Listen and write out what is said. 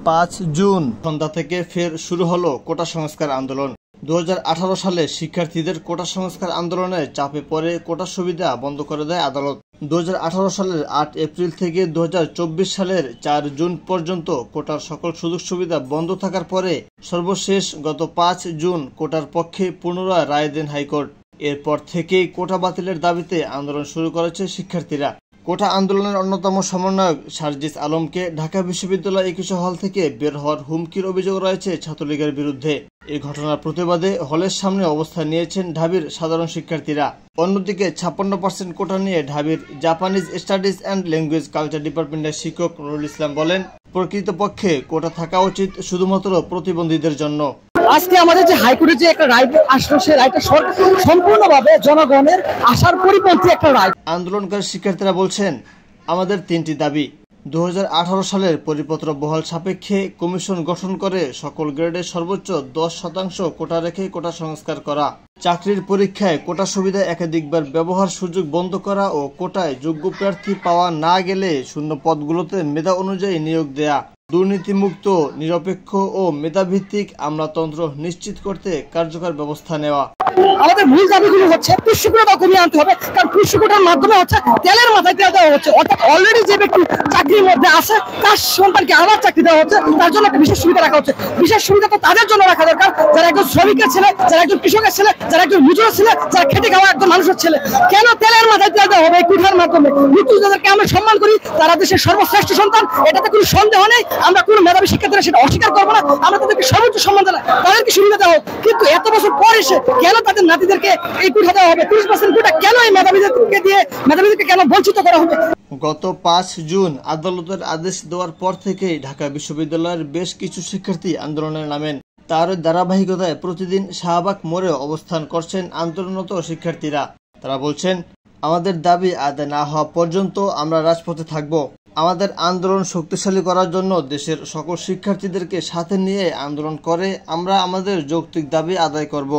5 June সন্ধ্যা থেকে ফের শুরু হলো কোটা সংস্কার আন্দোলন। 2018 সালে শিক্ষার্থীদের কোটা সংস্কার আন্দোলনে চাপে পড়ে কোটা সুবিধা বন্ধ করে দেয় আদালত। 2018 সালের 8 এপ্রিল থেকে 2024 সালের 4 জুন পর্যন্ত কোটার সকল সুযোগ সুবিধা বন্ধ থাকার পরে সর্বশেষ গত 5 জুন কোটার পক্ষে পুনরায় রায় দেন হাইকোর্ট। এরপর থেকেই কোটা বাতিলের দাবিতে আন্দোলন শুরু করেছে শিক্ষার্থীরা। কোটা আন্দোলনের অন্যতম সমন্বয়ক সার্জিস আলমকে ঢাকা বিশ্ববিদ্যালয় 21 হল থেকে বের হওয়ার হুমকির অভিযোগ রয়েছে ছাত্রলীগের বিরুদ্ধে। এই ঘটনার প্রতিবাদে হলের সামনে অবস্থান নিয়েছেন ঢাবির সাধারণ শিক্ষার্থীরা। অন্যদিকে 56% কোটা নিয়ে ঢাবির Japanese studies and language culture ডিপার্টমেন্টের শিক্ষক নুরুল ইসলাম বলেন, প্রকৃতপক্ষে কোটা থাকা উচিত শুধুমাত্র প্রতিবন্ধীদের জন্য। আজকে আমাদের যে হাইকোর্টে যে একটা রায় আসলো, সেই রায়টা সম্পূর্ণভাবে জনগণের আশার পরিপন্থী একটা রায়। আন্দোলনকারী শিক্ষার্থীরা বলছেন, আমাদের 3টি দাবি। 2018 সালের পরিপত্র বহাল সাপেক্ষে কমিশন গঠন করে সকল গ্রেডের সর্বোচ্চ 10% কোটা রেখে কোটা সংস্কার করা, চাকরির পরীক্ষায় কোটা সুবিধা একাধিকবার ব্যবহার সুযোগ বন্ধ করা ও কোটায় যোগ্য প্রার্থী পাওয়া না গেলে শূন্য পদগুলোতে মেধা অনুযায়ী নিয়োগ দেয়া, দুর্নীতিমুক্ত, নিরপেক্ষ ও মেধাভিত্তিক আমলাতন্ত্র নিশ্চিত করতে কার্যকর ব্যবস্থা নেওয়া। আমাদের মূল দাবিগুলো হচ্ছে পুষ্টিকোটা কমিয়ে আনতে হবে, কারণ পুষ্টিকোটার মাধ্যমে হচ্ছে তেলের মাথায় তেল দেওয়া হচ্ছে। অর্থাৎ অলরেডি যে ব্যক্তি চাকরির মধ্যে আছে তার সন্তানকে আবার চাকরি দেওয়া হচ্ছে, তার জন্য একটা বিশেষ সুবিধা রাখা হচ্ছে। বিশেষ সুবিধা তো তাদের জন্য রাখা দরকার যারা একজন শ্রমিকের ছেলে, যারা একজন কৃষকের ছেলে, যারা একজন মজুরের ছেলে, যারা খেটে খাওয়া একজন মানুষের ছেলে। কেন তেলের মাথায় তেল দেওয়া হবে এই কুঠার মাধ্যমে? মুক্তিযোদ্ধাদেরকে আমরা সম্মান করি, তারা দেশের সর্বশ্রেষ্ঠ সন্তান, এটাতে কোনো সন্দেহ নেই। আমরা কোনো মেধাবী শিক্ষার্থীরা সেটা অস্বীকার করবো না, আমরা তাদেরকে সর্বোচ্চ সম্মান জানাই, তাদেরকে সুবিধা দেওয়া হোক। কিন্তু এত বছর পর এসে কেন তাদের নাতিদেরকে এই কোটা দেওয়া হবে? 30% কোটা কেন এই মেধাবীদেরকে দিয়ে মেধাবীদেরকে কেন বঞ্চিত করা হবে? গত 5 জুন আদালতের আদেশ দেওয়ার পর থেকেই ঢাকা বিশ্ববিদ্যালয়ের বেশ কিছু শিক্ষার্থী আন্দোলনে নামেন। তার ধারাবাহিকতায় প্রতিদিন শাহবাগ মোড়ে অবস্থান করছেন আন্দোলনরত শিক্ষার্থীরা। তারা বলছেন, আমাদের দাবি আদায় না হওয়া পর্যন্ত আমরা রাজপথে থাকব। আমাদের আন্দোলন শক্তিশালী করার জন্য দেশের সকল শিক্ষার্থীদেরকে সাথে নিয়ে আন্দোলন করে আমরা আমাদের যৌক্তিক দাবি আদায় করব।